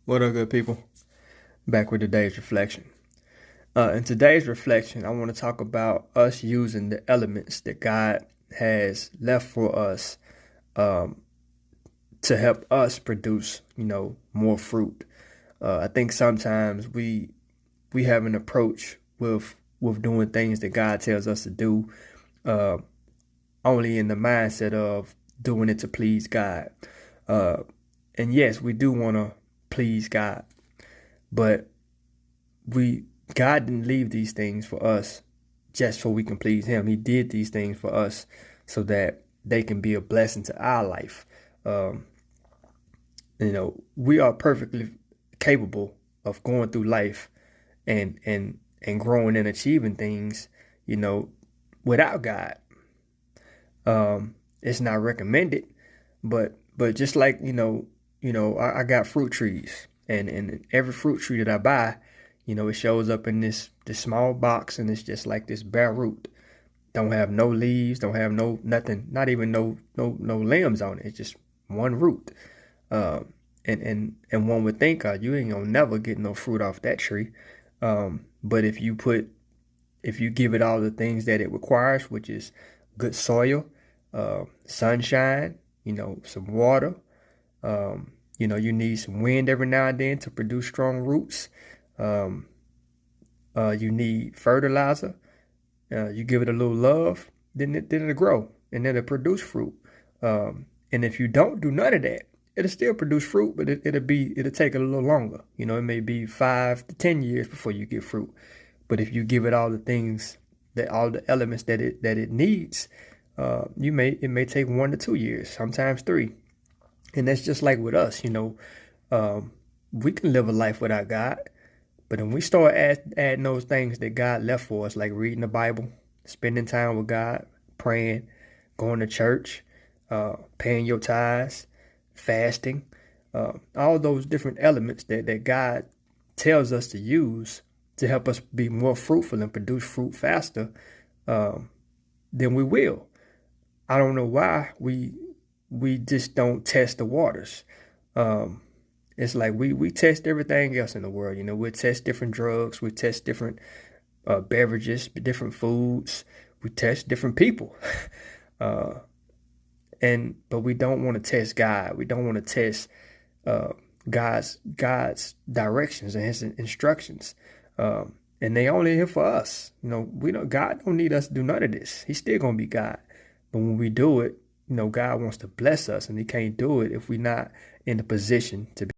What up, good people? Back with today's reflection. In today's reflection, I want to talk about us using the elements that God has left for us um, to help us produce, more fruit. I think sometimes we have an approach with doing things that God tells us to do, uh, only in the mindset of doing it to please God. Uh, and yes, we do want to please God, but we God didn't leave these things for us just so we can please Him. He did these things for us so that they can be a blessing to our life. Um, we are perfectly capable of going through life and growing and achieving things, you know, without God. It's not recommended, but just like I got fruit trees, and every fruit tree that I buy, it shows up in this small box, and it's just like this bare root. Don't have no leaves, don't have no nothing, not even no limbs on it. It's just one root. And one would think you ain't gonna never get no fruit off that tree. But if you give it all the things that it requires, which is good soil, sunshine, some water, you need some wind every now and then to produce strong roots. Um, you need fertilizer. You give it a little love, then it'll grow and it'll produce fruit. And if you don't do none of that, it'll still produce fruit, but it'll take a little longer. It may be 5 to 10 years before you get fruit. But if you give it all the things all the elements that it needs, it may take 1 to 2 years, sometimes 3. And that's just like with us, we can live a life without God. But when we start adding those things that God left for us, like reading the Bible, spending time with God, praying, going to church, paying your tithes, fasting, all those different elements that God tells us to use to help us be more fruitful and produce fruit faster, then we will. I don't know why we just don't test the waters. It's like we test everything else in the world. We test different drugs, we test different beverages, different foods, we test different people. But we don't want to test God. We don't want to test God's directions and His instructions. And they only here for us. God don't need us to do none of this. He's still gonna be God. But when we do it, God wants to bless us, and He can't do it if we're not in the position to be.